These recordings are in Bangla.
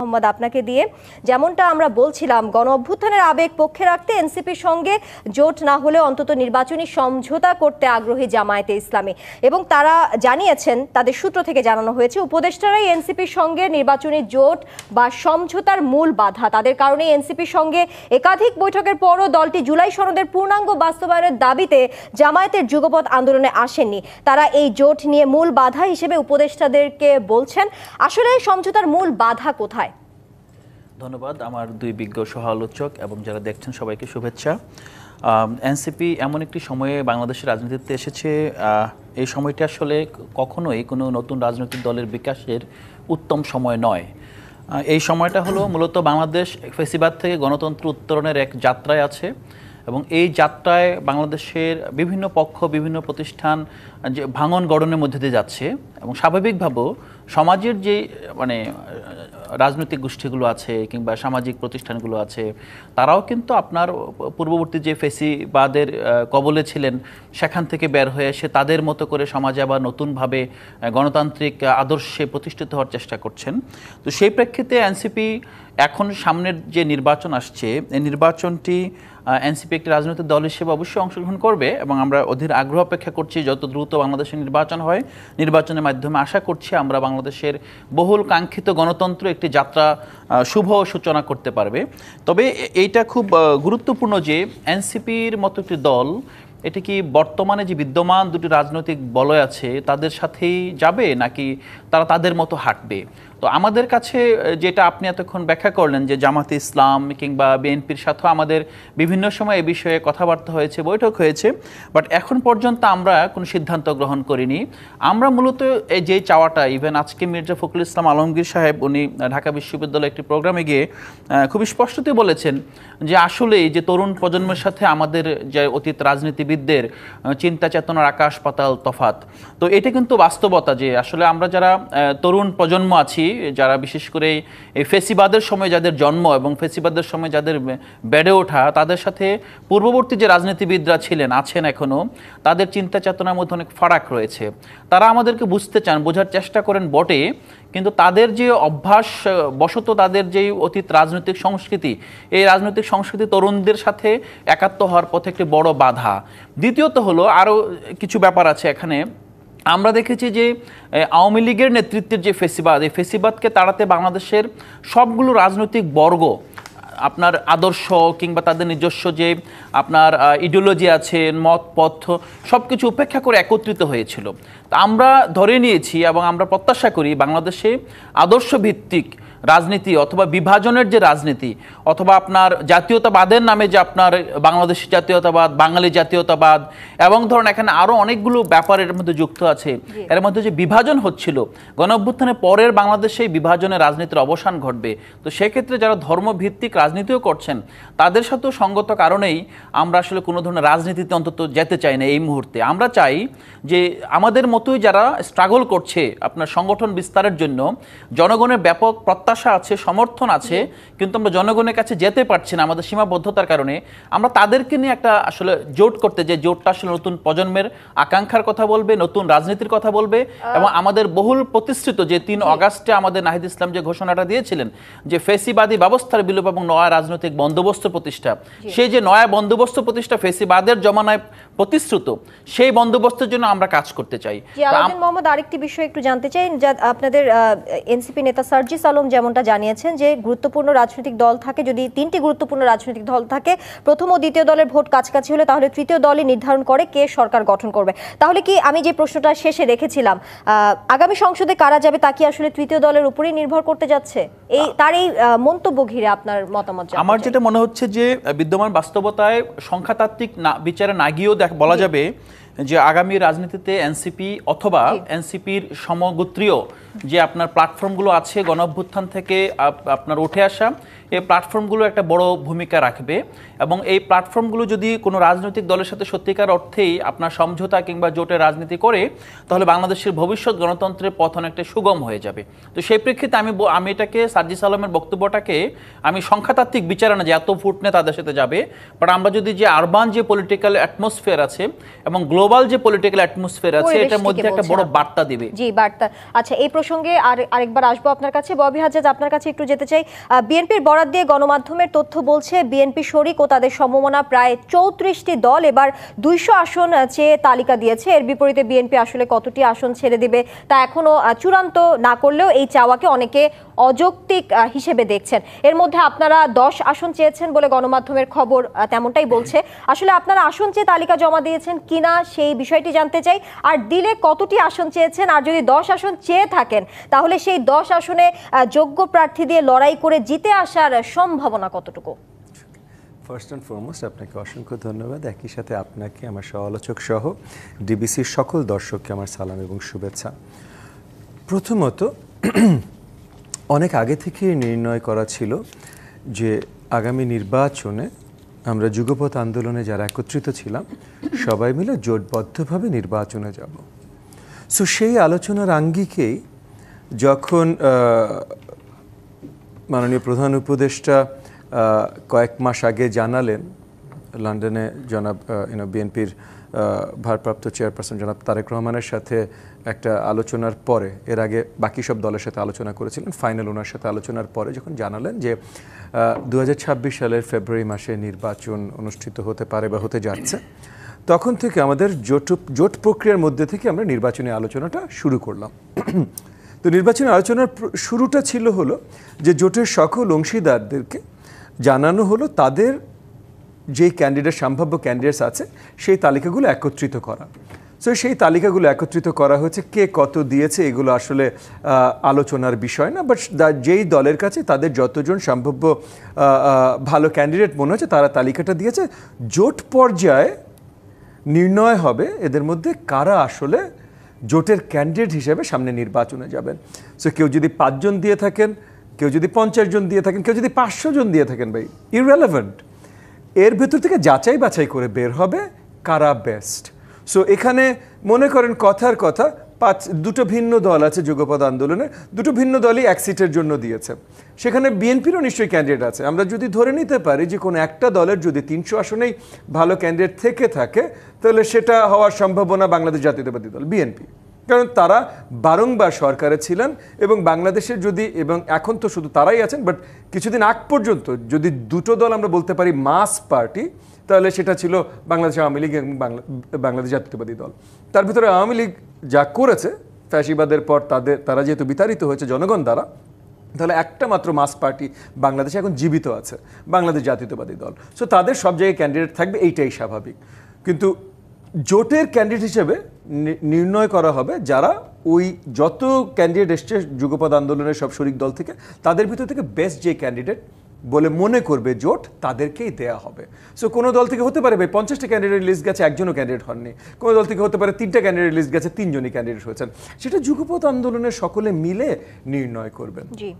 মোহাম্মদ আপনাকে দিয়ে যেমনটা আমরা বলছিলাম গণ অভ্যুত্থানের আবেগ পক্ষে রাখতে এনসিপির সঙ্গে জোট না হলে অন্তত নির্বাচনী সমঝোতা করতে আগ্রহী জামায়াতে ইসলামী এবং তারা জানিয়েছেন তাদের সূত্র থেকে জানানো হয়েছে উপদেষ্টারাই এনসিপির সঙ্গে নির্বাচনী জোট বা সমঝোতার মূল বাধা তাদের কারণে এনসিপির সঙ্গে একাধিক বৈঠকের পরও দলটি জুলাই সনদের পূর্ণাঙ্গ বাস্তবায়নের দাবিতে জামায়াতের যুগপৎ আন্দোলনে আসেননি তারা এই জোট নিয়ে মূল বাধা হিসেবে উপদেষ্টাদেরকে বলছেন আসলে সমঝোতার মূল বাধা কোথায়? ধন্যবাদ আমার দুই বিজ্ঞ সহ আলোচক এবং যারা দেখছেন সবাইকে শুভেচ্ছা। এনসিপি এমন একটি সময়ে বাংলাদেশের রাজনীতিতে এসেছে, এই সময়টা আসলে কখনোই কোনো নতুন রাজনৈতিক দলের বিকাশের উত্তম সময় নয়। এই সময়টা হলো মূলত বাংলাদেশ ফেসিবাদ থেকে গণতন্ত্র উত্তরণের এক যাত্রায় আছে এবং এই যাত্রায় বাংলাদেশের বিভিন্ন পক্ষ বিভিন্ন প্রতিষ্ঠান যে ভাঙন গড়নের মধ্যে দিয়ে যাচ্ছে এবং স্বাভাবিকভাবেও সমাজের যে রাজনৈতিক গোষ্ঠীগুলো আছে কিংবা সামাজিক প্রতিষ্ঠানগুলো আছে তারাও কিন্তু আপনার পূর্ববর্তী যে ফেসিবাদের কবলে ছিলেন সেখান থেকে বের হয়ে এসে তাদের মতো করে সমাজে আবার নতুনভাবে গণতান্ত্রিক আদর্শে প্রতিষ্ঠিত হওয়ার চেষ্টা করছেন। তো সেই প্রেক্ষিতে এনসিপি এখন সামনের যে নির্বাচন আসছে এই নির্বাচনটি এনসিপি একটি রাজনৈতিক দল হিসেবে অবশ্যই অংশগ্রহণ করবে এবং আমরা অধীর আগ্রহ অপেক্ষা করছি যত দ্রুত বাংলাদেশের নির্বাচন হয়। নির্বাচনের মাধ্যমে আশা করছি আমরা বাংলাদেশের বহুল কাঙ্ক্ষিত গণতন্ত্র একটি যাত্রা শুভ সূচনা করতে পারবে। তবে এইটা খুব গুরুত্বপূর্ণ যে এনসিপির মতো একটি দল এটি কি বর্তমানে যে বিদ্যমান দুটি রাজনৈতিক বলয় আছে তাদের সাথেই যাবে নাকি তারা তাদের মতো হাঁটবে? তো আমাদের কাছে যেটা আপনি এতক্ষণ ব্যাখ্যা করলেন যে জামাতে ইসলাম কিংবা বিএনপির সাথেও আমাদের বিভিন্ন সময় এ বিষয়ে কথাবার্তা হয়েছে, বৈঠক হয়েছে, বাট এখন পর্যন্ত আমরা কোনো সিদ্ধান্ত গ্রহণ করিনি। আমরা মূলত এই যে চাওয়াটা ইভেন আজকে মির্জা ফখরুল ইসলাম আলমগীর সাহেব উনি ঢাকা বিশ্ববিদ্যালয়ে একটি প্রোগ্রামে গিয়ে খুব স্পষ্টতই বলেছেন যে আসলে এই যে তরুণ প্রজন্মের সাথে আমাদের যে অতীত রাজনীতিবিদদের চিন্তা চেতনার আকাশ পাতাল তফাত। তো এটা কিন্তু বাস্তবতা যে আসলে আমরা যারা তরুণ প্রজন্ম আছি যারা বিশেষ করে এই ফেসিবাদের সময় যাদের জন্ম এবং ফেসিবাদের সময় যাদের বেড়ে ওঠা তাদের সাথে পূর্ববর্তী যে রাজনীতিবিদরা ছিলেন আছেন এখনও তাদের চিন্তা চেতনার মধ্যে অনেক ফারাক রয়েছে। তারা আমাদেরকে বুঝতে চান, বোঝার চেষ্টা করেন বটে, কিন্তু তাদের যে অভ্যাস বশত তাদের যে অতীত রাজনৈতিক সংস্কৃতি এই রাজনৈতিক সংস্কৃতি তরুণদের সাথে একাত্ম হওয়ার পথে একটি বড় বাধা। দ্বিতীয়ত হলো আরও কিছু ব্যাপার আছে এখানে। আমরা দেখেছি যে আওয়ামী লীগের নেতৃত্বের যে ফেসিবাদ এই ফেসিবাদকে তাড়াতে বাংলাদেশের সবগুলো রাজনৈতিক বর্গ আপনার আদর্শ কিংবা তাদের নিজস্ব যে আপনার ইডিওলজি আছে মত পথ সব কিছু উপেক্ষা করে একত্রিত হয়েছিল। তা আমরা ধরে নিয়েছি এবং আমরা প্রত্যাশা করি বাংলাদেশে আদর্শ ভিত্তিক রাজনীতি অথবা বিভাজনের যে রাজনীতি অথবা আপনার জাতীয়তাবাদের নামে যে আপনার বাংলাদেশি জাতীয়তাবাদ বাঙালি জাতীয়তাবাদ এবং ধরুন এখানে আরও অনেকগুলো ব্যাপার এর মধ্যে যুক্ত আছে, এর মধ্যে যে বিভাজন হচ্ছিল গণ অভ্যুত্থানের পরের বাংলাদেশে বিভাজনের রাজনীতির অবসান ঘটবে। তো সেক্ষেত্রে যারা ধর্মভিত্তিক রাজনীতিও করছেন তাদের সাথেও সঙ্গত কারণেই আমরা আসলে কোনো ধরনের রাজনীতিতে অন্তত যেতে চাই না এই মুহূর্তে। আমরা চাই যে আমাদের মতোই যারা স্ট্রাগল করছে আপনার সংগঠন বিস্তারের জন্য জনগণের ব্যাপক প্রত্যাশা আছে সমর্থন আছে কিন্তু আমরা জনগণের কাছে যেতে পারছি না আমাদের সীমাবদ্ধতার কারণে আমরা তাদেরকে নিয়ে একটা আসলে জোট করতে যে জোটটা আসলে নতুন প্রজন্মের আকাঙ্ক্ষার কথা বলবে নতুন রাজনীতির কথা বলবে এবং আমাদের বহুল প্রতিষ্ঠিত যে ৩ অগাস্টে আমাদের নাহিদ ইসলাম যে ঘোষণাটা দিয়েছিলেন যে ফেসিবাদী ব্যবস্থার বিলোপ এবং নয়া রাজনৈতিক বন্দোবস্ত প্রতিষ্ঠা, সেই যে নয়া বন্দোবস্ত প্রতিষ্ঠা ফেসিবাদের জমানায় প্রতিশ্রুত সেই বন্দোবস্তের জন্য আমরা কাজ করতে চাই। মোহাম্মদ আরেকটি বিষয় একটু জানতে চাই, আপনাদের এনসিপি নেতা সার্জিস আলম যেমনটা জানিয়েছেন যে গুরুত্বপূর্ণ রাজনৈতিক দল থাকে, যদি 3টি গুরুত্বপূর্ণ রাজনৈতিক দল থাকে প্রথম ও দ্বিতীয় দলের ভোট কাছাকাছি হলে তাহলে তৃতীয় দলই নির্ধারণ করে কে সরকার গঠন করবে। তাহলে কি আমি যে প্রশ্নটা শেষে রেখেছিলাম আগামী সংসদে কারা যাবে তা কি আসলে তৃতীয় দলের উপরেই নির্ভর করতে যাচ্ছে? তার এই মন্তব্য ঘিরে আপনার মতামত? আমার যেটা মনে হচ্ছে যে বিদ্যমান বাস্তবতায় সংখ্যাতাত্ত্বিক বিচারে না গিয়েও বলা যাবে যে আগামী রাজনীতিতে এনসিপি অথবা এনসিপির সমগোত্রীয় যে আপনার প্ল্যাটফর্মগুলো আছে গণ অভ্যুত্থান থেকে আপনার উঠে আসা এই প্ল্যাটফর্মগুলো একটা বড় ভূমিকা রাখবে এবং এই প্ল্যাটফর্মগুলো যদি কোনো রাজনৈতিক দলের সাথে সত্যিকার অর্থেই আপনার সমঝোতা কিংবা জোটের রাজনীতি করে তাহলে বাংলাদেশের ভবিষ্যৎ গণতন্ত্রের পথ অনেকটা সুগম হয়ে যাবে। তো সেই প্রেক্ষিতে আমি এটাকে সার্জিস আলমের বক্তব্যটাকে আমি সংখ্যাতাত্ত্বিক বিচারে না যে এত ফুট নিয়ে তাদের সাথে যাবে, বাট আমরা যদি যে আরবান যে পলিটিক্যাল অ্যাটমসফিয়ার আছে এবং গ্লোবাল গ্লোবাল যে পলিটিক্যাল অ্যাটমসফিয়ার আছে এটার মধ্যে একটা বড় বার্তা দিবে। জি, বার্তা। আচ্ছা, এই প্রসঙ্গে আরেকবার আসবো আপনার কাছে। ববি হাজ্জাজ, আপনার কাছে একটু যেতে চাই। বিএনপির বরাত দিয়ে গণমাধ্যমের তথ্য বলছে বিএনপি শরিক ও তাদের সমমনা প্রায় 34টি দল এবার 200 আসন চেয়ে তালিকা দিয়েছে। এর বিপরীতে বিএনপি আসলে কতটি আসন ছেড়ে দিবে তা এখনো চূড়ান্ত না করলেও এই চাওয়াকে অনেকে অযৌক্তিক হিসেবে দেখছেন। এর মধ্যে আপনারা 10 আসন চেয়েছেন বলে গণমাধ্যমের খবর তেমনটাই বলছে। আসলে আপনারা আসন চেয়ে তালিকা জমা দিয়েছেন কিনা সেই বিষয়টি জানতে চাই, আর দিলে কতটি আসন চেয়েছেন, আর যদি 10 আসন চেয়ে থাকেন তাহলে সেই 10 আসনে যোগ্য প্রার্থী দিয়ে লড়াই করে জিতে আসার সম্ভাবনা কতটুকু? ফার্স্ট অ্যান্ড ফরমোস্ট আপনাকে অসংখ্য ধন্যবাদ। একই সাথে আপনাকে, আমার সহ-আলোচক সহ ডিবিসির সকল দর্শককে আমার সালাম এবং শুভেচ্ছা। প্রথমত, অনেক আগে থেকে নির্ণয় করা ছিল যে আগামী নির্বাচনে আমরা যুগপৎ আন্দোলনে যারা একত্রিত ছিলাম সবাই মিলে জোটবদ্ধভাবে নির্বাচনে যাব। সো সেই আলোচনার আঙ্গিকেই যখন মাননীয় প্রধান উপদেষ্টা কয়েক মাস আগে জানালেন লন্ডনে জনাব বিএনপির ভারপ্রাপ্ত চেয়ারপারসন জনাব তারেক রহমানের সাথে একটা আলোচনার পরে, এর আগে বাকি সব দলের সাথে আলোচনা করেছিলেন, ফাইনাল ওনার সাথে আলোচনার পরে যখন জানালেন যে 2026 সালের ফেব্রুয়ারি মাসে নির্বাচন অনুষ্ঠিত হতে পারে বা হতে যাচ্ছে, তখন থেকে আমাদের জোট প্রক্রিয়ার মধ্যে থেকে আমরা নির্বাচনী আলোচনাটা শুরু করলাম। তো নির্বাচনী আলোচনার শুরুটা ছিল হলো যে জোটের সকল অংশীদারদেরকে জানানো হলো তাদের যেই সম্ভাব্য ক্যান্ডিডেটস আছে সেই তালিকাগুলো একত্রিত করা। সো সেই তালিকাগুলো একত্রিত করা হয়েছে। কে কত দিয়েছে এগুলো আসলে আলোচনার বিষয় না, বাট যেই দলের কাছে তাদের যতজন সম্ভাব্য ভালো ক্যান্ডিডেট মনে হচ্ছে তারা তালিকাটা দিয়েছে। জোট পর্যায়ে নির্ণয় হবে এদের মধ্যে কারা আসলে জোটের ক্যান্ডিডেট হিসেবে সামনে নির্বাচনে যাবেন। সো কেউ যদি 5 জন দিয়ে থাকেন, কেউ যদি 50 জন দিয়ে থাকেন, কেউ যদি 500 জন দিয়ে থাকেন, ভাই ইররেলেভেন্ট, এর ভেতর থেকে যাচাই বাছাই করে বের হবে কারা বেস্ট। সো এখানে মনে করেন কথার কথা দুটো ভিন্ন দল আছে যুগপৎ আন্দোলনে, দুটো ভিন্ন দলই এক সিটের জন্য দিয়েছে। সেখানে বিএনপিরও নিশ্চয়ই ক্যান্ডিডেট আছে। আমরা যদি ধরে নিতে পারি যে কোনো একটা দলের যদি 300 আসনেই ভালো ক্যান্ডিডেট থেকে থাকে, তাহলে সেটা হওয়ার সম্ভাবনা বাংলাদেশ জাতীয়তাবাদী দল বিএনপি, কারণ তারা বারংবার সরকারে ছিলেন এবং বাংলাদেশের যদি, এবং এখন তো শুধু তারাই আছেন, বাট কিছুদিন আগ পর্যন্ত যদি দুটো দল আমরা বলতে পারি মাস পার্টি, তাহলে সেটা ছিল বাংলাদেশ আওয়ামী লীগ এবং বাংলাদেশ জাতীয়তাবাদী দল। তার ভিতরে আওয়ামী লীগ যা করেছে ফ্যাসিবাদের পর তারা যেহেতু বিতাড়িত হয়েছে জনগণ দ্বারা, তাহলে একটা মাত্র মাস পার্টি বাংলাদেশে এখন জীবিত আছে, বাংলাদেশ জাতীয়তাবাদী দল। সো তাদের সব জায়গায় ক্যান্ডিডেট থাকবে, এইটাই স্বাভাবিক। কিন্তু জোটের ক্যান্ডিডেট হিসেবে নির্ণয় করা হবে যারা ওই যত ক্যান্ডিডেট এসছে যুগপৎ আন্দোলনের সব শরিক দল থেকে, তাদের ভিতর থেকে বেস্ট যে ক্যান্ডিডেট বলে মনে করবে জোট, তাদেরকেই দেয়া হবে। সো কোনো দল থেকে হতে পারে ভাই 50টা ক্যান্ডিডেট লিস্ট গেছে, একজনও ক্যান্ডিডেট হননি। কোনো দল থেকে হতে পারে 3টা ক্যান্ডিডেট লিস্ট গেছে, 3 জনই ক্যান্ডিডেট হয়েছেন। সেটা যুগপৎ আন্দোলনের সকলে মিলে নির্ণয় করবেন। জি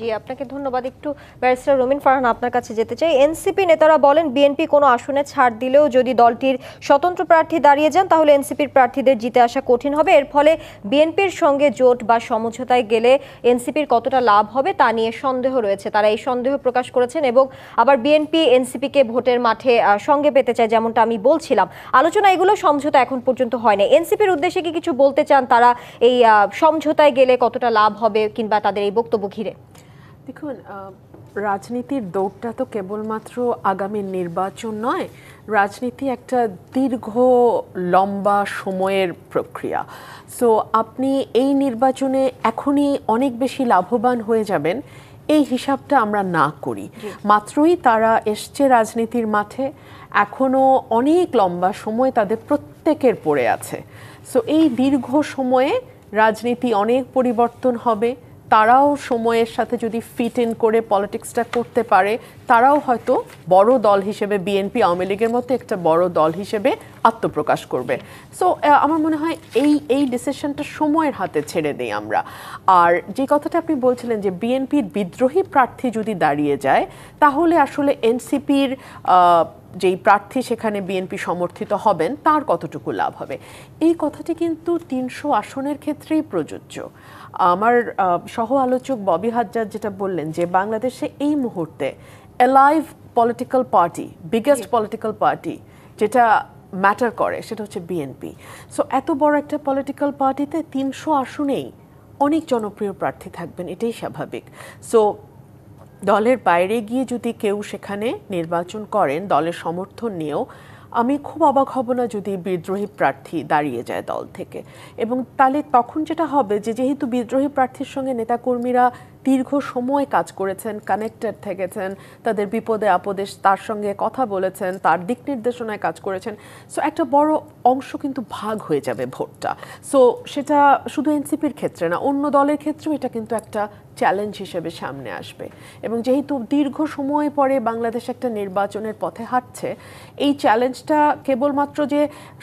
জি, আপনাকে ধন্যবাদ। একটু ব্যারিস্টার রুমিন ফারহান আপনার কাছে যেতে চাই। এনসিপি নেতারা বলেন বিএনপি কোনো আসনে ছাড় দিলেও যদি দলটির স্বতন্ত্র প্রার্থী দাঁড়িয়ে যান তাহলে এনসিপির প্রার্থীদের জিতে আসা কঠিন হবে। এর ফলে বিএনপির সঙ্গে জোট বা সমঝোতায় গেলে এনসিপির কতটা লাভ হবে তা নিয়ে সন্দেহ রয়েছে। তারা এই সন্দেহ প্রকাশ করেছেন এবং আবার বিএনপি এনসিপিকে ভোটের মাঠে সঙ্গে পেতে চায়, যেমনটা আমি বলছিলাম। আলোচনা এগুলো সমঝোতা এখন পর্যন্ত হয় না। এনসিপির উদ্দেশ্যে কি কিছু বলতে চান তারা এই সমঝোতায় গেলে কতটা লাভ হবে কিংবা তাদের এই বক্তব্য ঘিরে? দেখুন, রাজনীতির দৌড়টা তো কেবলমাত্র আগামী নির্বাচন নয়, রাজনীতি একটা দীর্ঘ লম্বা সময়ের প্রক্রিয়া। সো আপনি এই নির্বাচনে এখনই অনেক বেশি লাভবান হয়ে যাবেন এই হিসাবটা আমরা না করি। মাত্রই তারা এসছে রাজনীতির মাঠে, এখনও অনেক লম্বা সময় তাদের প্রত্যেকের পড়ে আছে। সো এই দীর্ঘ সময়ে রাজনীতি অনেক পরিবর্তন হবে। তারাও সময়ের সাথে যদি ফিট ইন করে পলিটিক্সটা করতে পারে, তারাও হয়তো বড় দল হিসেবে বিএনপি আওয়ামী লীগের মতো একটা বড় দল হিসেবে আত্মপ্রকাশ করবে। সো আমার মনে হয় এই ডিসিশনটা সময়ের হাতে ছেড়ে দেই আমরা। আর যে কথাটা আপনি বলছিলেন যে বিএনপির বিদ্রোহী প্রার্থী যদি দাঁড়িয়ে যায়, তাহলে আসলে এনসিপির যেই প্রার্থী সেখানে বিএনপি সমর্থিত হবেন তার কতটুকু লাভ হবে, এই কথাটি কিন্তু 300 আসনের ক্ষেত্রেই প্রযোজ্য। আমার সহ আলোচক ববি হাজ্জাজ যেটা বললেন যে বাংলাদেশে এই মুহূর্তে alive political party, biggest political party যেটা ম্যাটার করে সেটা হচ্ছে বিএনপি। সো এত বড় একটা পলিটিক্যাল পার্টিতে 300 আসনেই অনেক জনপ্রিয় প্রার্থী থাকবেন, এটাই স্বাভাবিক। সো দলের বাইরে গিয়ে যদি কেউ সেখানে নির্বাচন করেন দলের সমর্থন নিয়েও, আমি খুব অবাক হব না যদি বিদ্রোহী প্রার্থী দাঁড়িয়ে যায় দল থেকে। এবং তাহলে তখন যেটা হবে যে যেহেতু বিদ্রোহী প্রার্থীর সঙ্গে নেতাকর্মীরা দীর্ঘ সময় কাজ করেছেন, কানেক্টেড থেকেছেন, তাদের বিপদে আপদে তার সঙ্গে কথা বলেছেন, তার দিক নির্দেশনায় কাজ করেছেন, সো একটা বড় অংশ কিন্তু ভাগ হয়ে যাবে ভোটটা। সো সেটা শুধু এনসিপির ক্ষেত্রে না, অন্য দলের ক্ষেত্রেও এটা কিন্তু একটা চ্যালেঞ্জ হিসেবে সামনে আসবে। এবং যেহেতু দীর্ঘ সময় পরে বাংলাদেশ একটা নির্বাচনের পথে হাঁটছে, এই চ্যালেঞ্জটা কেবলমাত্র যে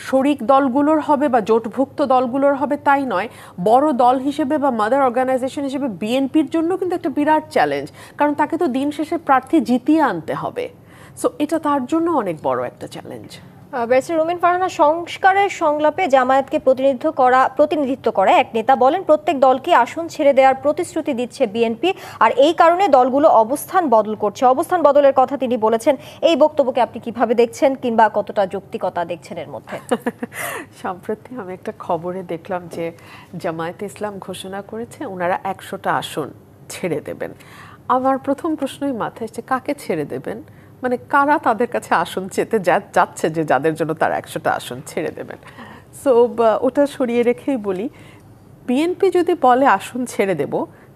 শরিক দলগুলোর হবে বা জোটভুক্ত দলগুলোর হবে তাই নয়, বড় দল হিসেবে বা মাদার অর্গানাইজেশন হিসেবে বিএনপির জন্য কিন্তু একটা বিরাট চ্যালেঞ্জ, কারণ তাকে তো দিন শেষে প্রার্থী জিতিয়ে আনতে হবে। সো এটা তার জন্য অনেক বড় একটা চ্যালেঞ্জ। ব্যারিস্টার রুমিন ফারহানা, সংস্কারের সংলাপে জামায়াতকে প্রতিনিধিত্ব করা এক নেতা বলেন প্রত্যেক দলকে আসন ছেড়ে দেওয়ার প্রতিশ্রুতি দিচ্ছে বিএনপি, আর এই কারণে দলগুলো অবস্থান বদল করছে। অবস্থান বদলের কথা তিনি বলেছেন। এই বক্তব্যকে আপনি কিভাবে দেখছেন কিংবা কতটা যৌক্তিকতা দেখছেন এর মধ্যে? সম্প্রতি আমি একটা খবরে দেখলাম যে জামায়াতে ইসলাম ঘোষণা করেছে ওনারা 100টা আসন ছেড়ে দেবেন। আমার প্রথম প্রশ্নই মাথায় এসেছে, কাকে ছেড়ে দেবেন? মানে কারা তাদের কাছে আসন চেতে যাচ্ছে যে যাদের জন্য তার 100টা আসন ছেড়ে দেবেন? সো ওটা সরিয়ে রেখেই বলি, বিএনপি যদি বলে আসন ছেড়ে দেব,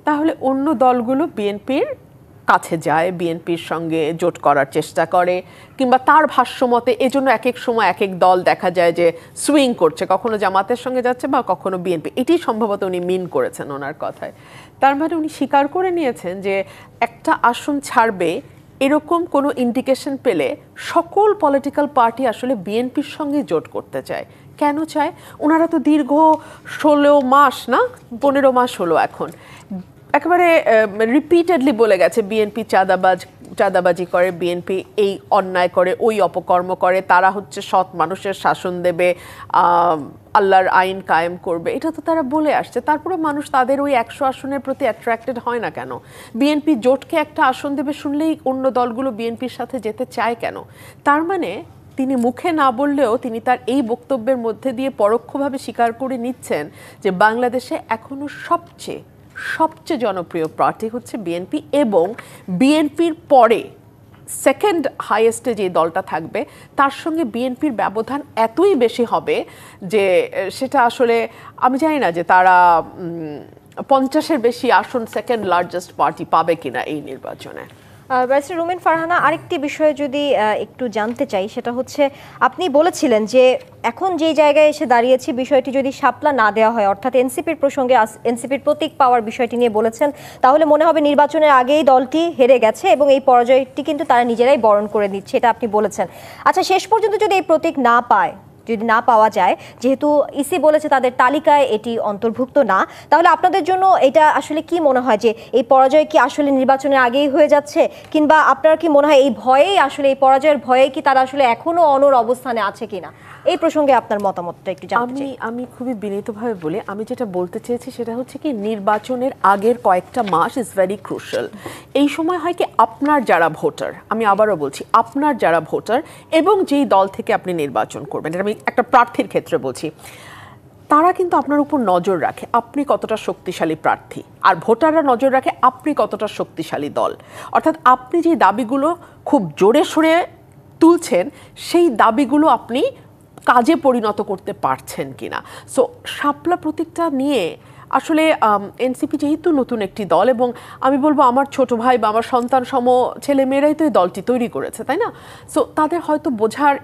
তাহলে অন্য দলগুলো বিএনপির কাছে যায়, বিএনপির সঙ্গে জোট করার চেষ্টা করে, কিংবা তার ভাষ্যমতে এজন্য এক এক সময় এক এক দল দেখা যায় যে সুইং করছে, কখনো জামাতের সঙ্গে যাচ্ছে বা কখনো বিএনপি। এটি সম্ভবত উনি মিন করেছেন ওনার কথায়। তার মানে উনি স্বীকার করে নিয়েছেন যে একটা আসন ছাড়বে এরকম কোনো ইন্ডিকেশন পেলে সকল পলিটিক্যাল পার্টি আসলে বিএনপির সঙ্গে জোট করতে চায়। কেন চায়? ওনারা তো দীর্ঘ 16 মাস না 15 মাস হলো এখন একেবারে রিপিটেডলি বলে গেছে বিএনপি চাঁদাবাজি করে, বিএনপি এই অন্যায় করে, ওই অপকর্ম করে, তারা হচ্ছে সৎ মানুষের শাসন দেবে, আল্লাহর আইন কায়েম করবে, এটা তো তারা বলে আসছে। তারপরে মানুষ তাদের ওই 100 আসনের প্রতি অ্যাট্রাক্টেড হয় না কেন? বিএনপি জোটকে একটা আসন দেবে শুনলেই অন্য দলগুলো বিএনপির সাথে যেতে চায় কেন? তার মানে তিনি মুখে না বললেও তিনি তার এই বক্তব্যের মধ্যে দিয়ে পরোক্ষভাবে স্বীকার করে নিচ্ছেন যে বাংলাদেশে এখনো সবচেয়ে জনপ্রিয় পার্টি হচ্ছে বিএনপি, এবং বিএনপির পরে সেকেন্ড হাইয়েস্টে যে দলটা থাকবে তার সঙ্গে বিএনপির ব্যবধান এতই বেশি হবে যে সেটা আসলে আমি জানি না যে তারা 50-এর বেশি আসন সেকেন্ড লার্জেস্ট পার্টি পাবে কিনা এই নির্বাচনে। ব্যারিস্টার রুমিন ফারহানা, আরেকটি বিষয়ে যদি একটু জানতে চাই, সেটা হচ্ছে আপনি বলেছিলেন যে এখন যে জায়গায় এসে দাঁড়িয়েছি বিষয়টি যদি শাপলা না দেওয়া হয়, অর্থাৎ এনসিপির প্রসঙ্গে এনসিপির প্রতীক পাওয়ার বিষয়টি নিয়ে বলেছেন, তাহলে মনে হবে নির্বাচনের আগেই দলটি হেরে গেছে এবং এই পরাজয়টি কিন্তু তারা নিজেরাই বরণ করে নিচ্ছে, এটা আপনি বলেছেন। আচ্ছা, শেষ পর্যন্ত যদি এই প্রতীক যদি না পাওয়া যায়, যেহেতু ইসি বলেছে তাদের তালিকায় এটি অন্তর্ভুক্ত না, তাহলে আপনাদের জন্য এটা আসলে কি মনে হয় যে এই পরাজয় কি আসলে নির্বাচনের আগেই হয়ে যাচ্ছে, কিংবা আপনার কি মনে হয় এই ভয়েই আসলে এই পরাজয়ের ভয়েই কি তারা আসলে এখনো অনড় অবস্থানে আছে কিনা? এই প্রসঙ্গে আপনার মতামতটা একটু জানতে চাই। আমি খুবই বিনীতভাবে বলি, আমি যেটা বলতে চেয়েছি সেটা হচ্ছে কি নির্বাচনের আগের কয়েকটা মাস ইজ ভেরি ক্রুশাল। এই সময় হয় কি আপনার যারা ভোটার, আমি আবারও বলছি আপনার যারা ভোটার এবং যেই দল থেকে আপনি নির্বাচন করবেন, এটা আমি একটা প্রার্থীর ক্ষেত্রে বলছি, তারা কিন্তু আপনার উপর নজর রাখে আপনি কতটা শক্তিশালী প্রার্থী, আর ভোটাররা নজর রাখে আপনি কতটা শক্তিশালী দল। অর্থাৎ আপনি যে দাবিগুলো খুব জোরে সোরে তুলছেন সেই দাবিগুলো আপনি কাজে পরিণত করতে পারছেন কিনা। সো শাপলা প্রতীকটা নিয়ে আসলে এনসিপি যেহেতু নতুন একটি দল, এবং আমি বলবো আমার ছোট ভাই বা আমার সন্তান সম ছেলে মেয়েরাই তো এই দলটি তৈরি করেছে, তাই না? সো তাদের হয়তো বোঝার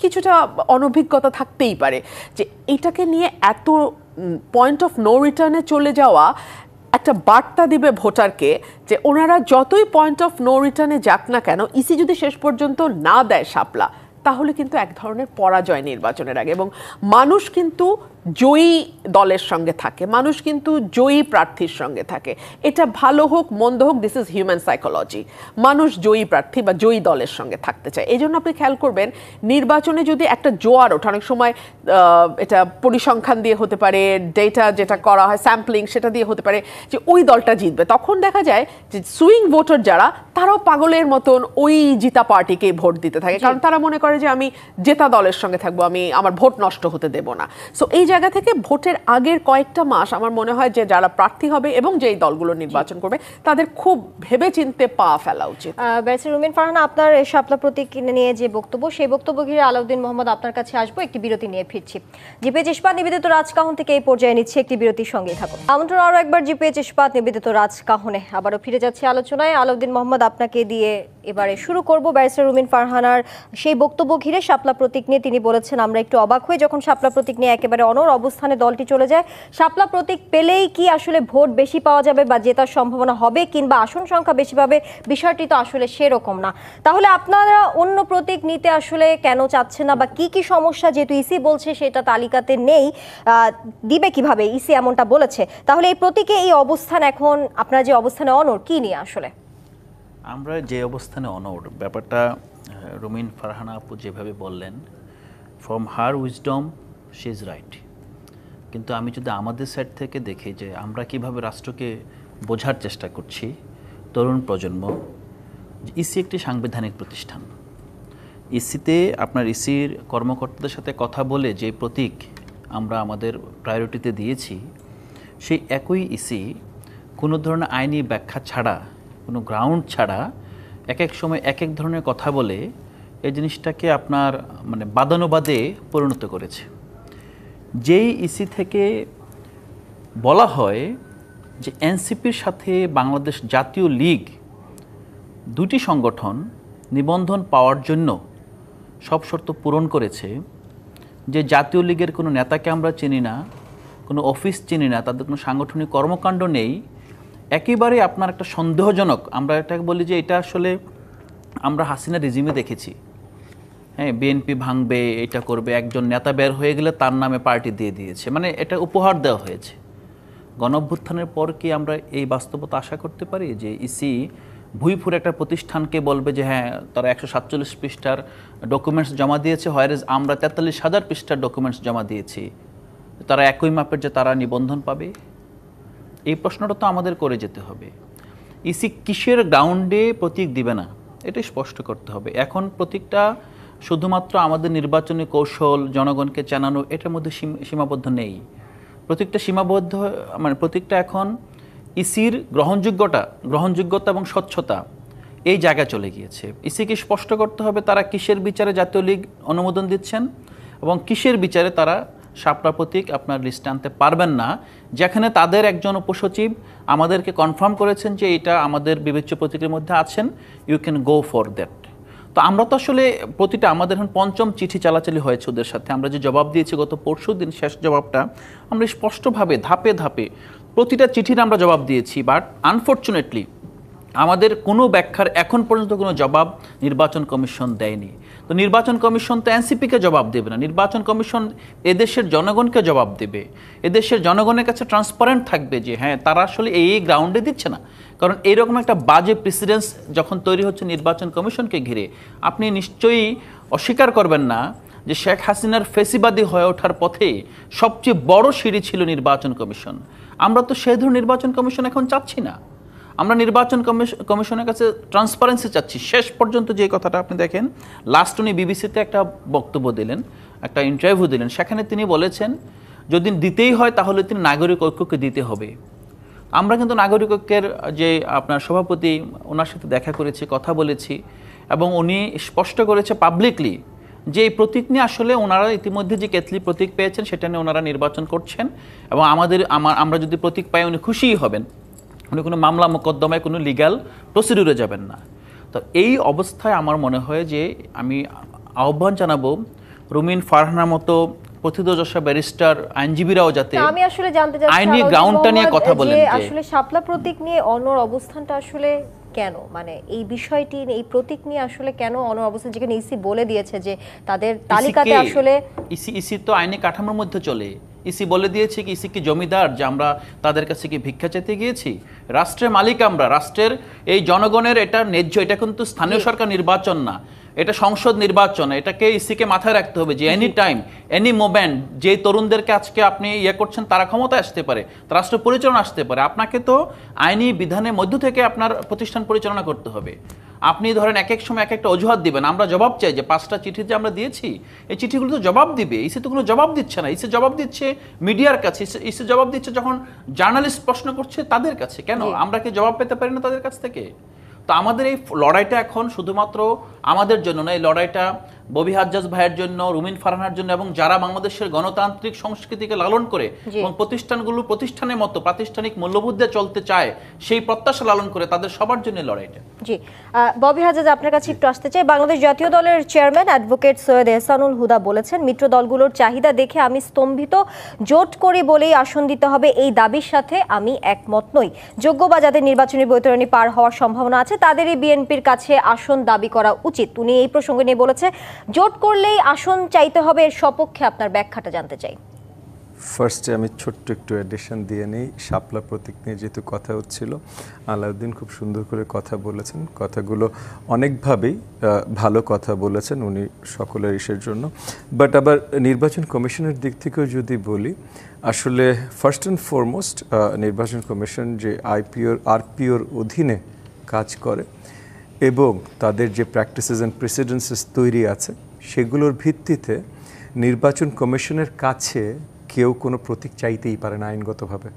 কিছুটা অনভিজ্ঞতা থাকতেই পারে যে এটাকে নিয়ে এত পয়েন্ট অফ নো রিটার্নে চলে যাওয়া একটা বার্তা দিবে ভোটারকে যে ওনারা যতই পয়েন্ট অফ নো রিটার্নে যাক না কেন, ইসি যদি শেষ পর্যন্ত না দেয় শাপলা, তাহলে কিন্তু এক ধরনের পরাজয় নির্বাচনের আগে, এবং মানুষ কিন্তু জয়ী দলের সঙ্গে থাকে, মানুষ কিন্তু জয়ী প্রার্থীর সঙ্গে থাকে। এটা ভালো হোক মন্দ হোক, দিস ইজ হিউম্যান সাইকোলজি। মানুষ জয়ী প্রার্থী বা জয়ী দলের সঙ্গে থাকতে চায়। এই জন্য আপনি খেয়াল করবেন নির্বাচনে যদি একটা জোয়ার ওঠে, অনেক সময় এটা পরিসংখ্যান দিয়ে হতে পারে, ডেটা যেটা করা হয় স্যাম্পলিং সেটা দিয়ে হতে পারে যে ওই দলটা জিতবে, তখন দেখা যায় যে সুইং ভোটার যারা তারাও পাগলের মতন ওই জিতা পার্টিকে ভোট দিতে থাকে, কারণ তারা মনে করে যে আমি জেতা দলের সঙ্গে থাকবো, আমি আমার ভোট নষ্ট হতে দেব না। সো এই জায়গা থেকে ভোটের আগের কয়েকটা মাস আমার মনে হয় যে যারা প্রার্থী হবে এবং যেই দলগুলো নির্বাচন করবে তাদের খুব ভেবে চিন্তে পা ফেলা উচিত। ব্যারিস্টার রুমিন ফারহানা, আপনার এই শাপলা প্রতীক নিয়ে যে বক্তব্য, সেই বক্তব্য ঘিরে আলাউদ্দিন মোহাম্মদ আপনার কাছে আসবো, একটি বিরতি নিয়ে ফিরছি। জিপিএইচ ইস্পাত নিবেদিত রাজকাহন থেকে এই পর্যায়ে নিচ্ছে একটি বিরতির সঙ্গেই থাকুন। আমন্ত্রণ আরো একবার জিপিএইচ ইস্পাত নিবেদিত রাজকাহনে, আবারও ফিরে যাচ্ছে আলোচনায়। আলাউদ্দিন মোহাম্মদ, আপনাকে দিয়ে এবারে শুরু করব। ব্যারিস্টার রুমিন ফারহানার সেই বক্তব্য ঘিরে শাপলা প্রতীক নিয়ে তিনি বলেছেন, আমরা একটু অবাক হই যখন শাপলা প্রতীক নিয়ে একেবারে অনড় অবস্থানে দলটি চলে যায়। শাপলা প্রতীক পেলেই কি আসলে ভোট বেশি পাওয়া যাবে বা জেতার সম্ভাবনা হবে, কিংবা আসন সংখ্যা বেশি পাবে? বিষয়টি তো আসলে সেরকম না। তাহলে আপনারা অন্য প্রতীক নিতে আসলে কেন চাচ্ছেন না, বা কি কি সমস্যা, যেহেতু ইসি বলছে সেটা তালিকাতে নেই, দিবে কিভাবে? ইসি এমনটা বলেছে। তাহলে এই প্রতীকে এই অবস্থান, এখন আপনারা যে অবস্থানে অনড়, কি নিয়ে আসলে? আমরা যে অবস্থানে অনড়, ব্যাপারটা রুমিন ফারহানা আপু যেভাবে বললেন, from her wisdom she is right, কিন্তু আমি যদি আমাদের সাইড থেকে দেখি যে আমরা কিভাবে রাষ্ট্রকে বোঝার চেষ্টা করছি, তরুণ প্রজন্ম, ইসি একটি সাংবিধানিক প্রতিষ্ঠান। ইসিতে আপনার ইসির কর্মকর্তাদের সাথে কথা বলে যে প্রতীক আমরা আমাদের প্রায়োরিটিতে দিয়েছি, সেই একই ইসি কোনো ধরনের আইনি ব্যাখ্যা ছাড়া, কোনো গ্রাউন্ড ছাড়া এক এক সময় এক এক ধরনের কথা বলে এই জিনিসটাকে আপনার মানে বাদানুবাদে পরিণত করেছে। যেই ইসি থেকে বলা হয় যে এনসিপির সাথে বাংলাদেশ জাতীয় লীগ দুটি সংগঠন নিবন্ধন পাওয়ার জন্য সব শর্ত পূরণ করেছে, যে জাতীয় লীগের কোনো নেতাকে আমরা চিনি না, কোনো অফিস চিনি না, তাদের কোনো সাংগঠনিক কর্মকাণ্ড নেই, একেবারে আপনার একটা সন্দেহজনক, আমরা এটাকে বলি যে এটা আসলে আমরা হাসিনা রেজিমে দেখেছি। হ্যাঁ, বিএনপি ভাঙবে, এটা করবে, একজন নেতা বের হয়ে গেলে তার নামে পার্টি দিয়ে দিয়েছে, মানে এটা উপহার দেওয়া হয়েছে। গণঅভ্যুত্থানের পর কি আমরা এই বাস্তবতা আশা করতে পারি যে ইসি ভুইফুর একটা প্রতিষ্ঠানকে বলবে যে হ্যাঁ তারা 147 পৃষ্ঠার ডকুমেন্টস জমা দিয়েছে, হয়রেজ আমরা 43,000 পৃষ্ঠার ডকুমেন্টস জমা দিয়েছি, তারা একই মাপের যে তারা নিবন্ধন পাবে? এই প্রশ্নটা তো আমাদের করে যেতে হবে। ইসি কিসের গ্রাউন্ডে প্রতীক দিবে না এটাই স্পষ্ট করতে হবে। এখন প্রতীকটা শুধুমাত্র আমাদের নির্বাচনী কৌশল, জনগণকে জানানো, এটার মধ্যে সীমাবদ্ধ নেই। প্রতীকটা সীমাবদ্ধ, মানে প্রতীকটা এখন ইসির গ্রহণযোগ্যতা এবং স্বচ্ছতা এই জায়গায় চলে গিয়েছে। ইসিকে স্পষ্ট করতে হবে তারা কিসের বিচারে জাতীয় লীগ অনুমোদন দিচ্ছেন এবং কিসের বিচারে তারা শাপলা প্রতীক আপনার লিস্টে আনতে পারবেন না, যেখানে তাদের একজন উপসচিব আমাদেরকে কনফার্ম করেছেন যে এটা আমাদের বিবেচ্য প্রতীকের মধ্যে আছেন, you can go for that. তো আমরা তো আসলে প্রতিটা আমাদের এখন ৫ম চিঠি চালাচালি হয়েছে ওদের সাথে। আমরা যে জবাব দিয়েছি গত পরশু দিন, শেষ জবাবটা আমরা স্পষ্টভাবে ধাপে ধাপে প্রতিটা চিঠির আমরা জবাব দিয়েছি, বাট আনফর্চুনেটলি আমাদের কোনো ব্যাখ্যার এখন পর্যন্ত কোনো জবাব নির্বাচন কমিশন দেয়নি। তো নির্বাচন কমিশন তো এনসিপিকে জবাব দেবে না, নির্বাচন কমিশন এদেশের জনগণকে জবাব দেবে। এদেশের জনগণের কাছে ট্রান্সপারেন্ট থাকবে যে হ্যাঁ তারা আসলে এই গ্রাউন্ডে দিচ্ছে না। কারণ এইরকম একটা বাজে প্রেসিডেন্স যখন তৈরি হচ্ছে নির্বাচন কমিশনকে ঘিরে, আপনি নিশ্চয়ই অস্বীকার করবেন না যে শেখ হাসিনার ফেসিবাদী হয়ে ওঠার পথে সবচেয়ে বড় সিঁড়ি ছিল নির্বাচন কমিশন। আমরা তো সেই ধরনের নির্বাচন কমিশন এখন চাচ্ছি না। আমরা নির্বাচন কমিশনের কাছে ট্রান্সপারেন্সি চাচ্ছি। শেষ পর্যন্ত যে কথাটা আপনি দেখেন, লাস্ট উনি বিবিসিতে একটা বক্তব্য দিলেন, একটা ইন্টারভিউ দিলেন, সেখানে তিনি বলেছেন যদি দিতেই হয় তাহলে তিনি নাগরিক ঐক্যকে দিতে হবে। আমরা কিন্তু নাগরিক ঐক্যের যে আপনার সভাপতি, ওনার সাথে দেখা করেছি, কথা বলেছি, এবং উনি স্পষ্ট করেছে পাবলিকলি যে এই প্রতীক নিয়ে আসলে ওনারা ইতিমধ্যে যে কেতলি প্রতীক পেয়েছেন সেটা নিয়ে ওনারা নির্বাচন করছেন, এবং আমরা যদি প্রতীক পাই উনি খুশিই হবেন, উনি কোনো মামলা মোকদ্দমায় কোনো লিগ্যাল প্রসিডিউরে যাবেন না। তো এই অবস্থায় আমার মনে হয় যে আমি আহ্বান জানাবো রুমিন ফারহানার মতো প্রথিতযশা ব্যারিস্টার আইনজীবীরাও যাতে আমি আসলে জানতে চাচ্ছি আইনি গ্রাউন্ডটা নিয়ে কথা বলেন যে আসলে শাপলা প্রতীক নিয়ে অনড় অবস্থানটা আসলে কেন, মানে এই বিষয়টি, এই প্রতীক নিয়ে আসলে কেন অনড় অবস্থান, যেখানে ইসি বলে দিয়েছে যে তাদের তালিকাতে আসলে ইসি তো আইনি কাঠামোর মধ্যে চলে। ইসি বলে দিয়েছে কি ইসি কি জমিদার যে আমরা তাদের কাছে কি ভিক্ষা চাইতে গিয়েছি? রাষ্ট্রের মালিক আমরা, রাষ্ট্রের এই জনগণের এটা ন্যায্য, এটা কিন্তু স্থানীয় সরকার নির্বাচন না, এটা সংসদ নির্বাচন। এটাকে ইসিকে মাথায় রাখতে হবে যে এনি টাইম এনি মোমেন্ট যে তরুণদেরকে আজকে আপনি ইয়ে করছেন তারা ক্ষমতায় আসতে পারে, রাষ্ট্র পরিচালনা আসতে পারে। আপনাকে তো আইনি বিধানের মধ্য থেকে আপনার প্রতিষ্ঠান পরিচালনা করতে হবে। আপনি ধরেন এক এক সময় এক একটা অজুহাত দিবেন, আমরা জবাব চাই যে 5টা চিঠি যে আমরা দিয়েছি এই চিঠিগুলো তো জবাব দিবে। ইসি তো কোনো জবাব দিচ্ছে না, ইসি জবাব দিচ্ছে মিডিয়ার কাছে, ইসি জবাব দিচ্ছে যখন জার্নালিস্ট প্রশ্ন করছে তাদের কাছে। কেন আমরা কি জবাব পেতে পারি না তাদের কাছ থেকে? তো আমাদের এই লড়াইটা এখন শুধুমাত্র আমাদের জন্য না, এই লড়াইটা ববি হাজ্জাজ ভাইয়ের জন্য, রুমিন ফারহানার জন্য, এবং যারা বাংলাদেশের গণতান্ত্রিক সংস্কৃতিকে লালন করে এবং প্রতিষ্ঠানগুলো প্রতিষ্ঠানের মতো প্রাতিষ্ঠানিক মূল্যবোধ দিয়ে চলতে চায়, সেই প্রত্যাশা লালন করে, তাদের সবার জন্য লড়াইটা। জি, ববি হাজ্জাজ আপনার কাছে একটু আসতে চাই। বাংলাদেশ জাতীয় দলের চেয়ারম্যান অ্যাডভোকেট সৈয়দ এহসানুল হুদা বলেছেন, মিত্র দলগুলোর চাহিদা দেখে আমি স্তম্ভিত, জোট করি বলেই আসন দিতে হবে এই দাবির সাথে আমি একমত নই। যোগ্য বা যাদের নির্বাচনী বৈতরণী পার হওয়ার সম্ভাবনা আছে তাদেরই বিএনপির কাছে আসন দাবি করা উচিত। উনি এই প্রসঙ্গ নিয়ে বলেছে, জোট করলেই আসন চাইতে হবে, এর সপক্ষে আপনার ব্যাখ্যাটা জানতে চাই। ফার্স্টে আমি ছোট্ট একটু অ্যাডিশন দিয়ে নিই। শাপলা প্রতীক নিয়ে যেহেতু কথা হচ্ছিল, আলাউদ্দিন খুব সুন্দর করে কথা বলেছেন, কথাগুলো অনেকভাবেই ভালো কথা বলেছেন উনি সকলের ইসের জন্য। বাট আবার নির্বাচন কমিশনের দিক থেকেও যদি বলি, আসলে ফার্স্ট অ্যান্ড ফরমোস্ট নির্বাচন কমিশন যে আরপিওর অধীনে কাজ করে এবং তাদের যে প্র্যাকটিসেস অ্যান্ড প্রেসিডেন্সেস তৈরি আছে সেগুলোর ভিত্তিতে নির্বাচন কমিশনের কাছে কেউ কোনো প্রতীক চাইতেই পারে না আইনগতভাবে,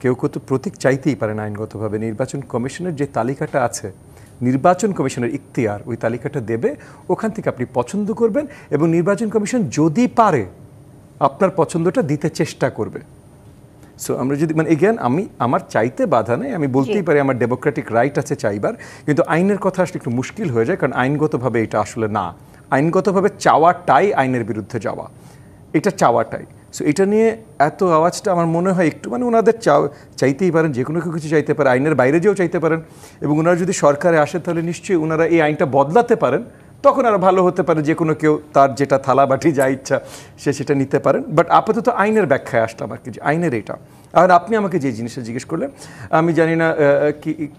কেউ প্রতীক চাইতেই পারে না আইনগতভাবে। নির্বাচন কমিশনের যে তালিকাটা আছে, নির্বাচন কমিশনের ইখতিয়ার, ওই তালিকাটা দেবে, ওখান থেকে আপনি পছন্দ করবেন এবং নির্বাচন কমিশন যদি পারে আপনার পছন্দটা দিতে চেষ্টা করবে। সো আমরা যদি এগেন আমার চাইতে বাধা নেই, আমি বলতেই পারি আমার ডেমোক্রেটিক রাইট আছে চাইবার, কিন্তু আইনের কথা আসলে একটু মুশকিল হয়ে যায়, কারণ আইনগতভাবে এটা আসলে না, আইনগতভাবে চাওয়াটাই আইনের বিরুদ্ধে যাওয়া, এটা চাওয়াটাই। সো এটা নিয়ে এত আওয়াজটা আমার মনে হয় একটু ওনাদের চাইতেই পারেন, যে কোনো কিছু চাইতে পারে, আইনের বাইরে যেও চাইতে পারেন, এবং ওনারা যদি সরকারে আসে তাহলে নিশ্চয়ই ওনারা এই আইনটা বদলাতে পারেন, তখন আরও ভালো হতে পারে, যে কোনো কেউ তার যেটা থালা বাটি যা ইচ্ছা সে সেটা নিতে পারেন। বাট আপাতত আইনের ব্যাখ্যায় আসলাম আর কি, যে আইনের এটা। আর আপনি আমাকে যে জিনিসটা জিজ্ঞেস করলেন, আমি জানি না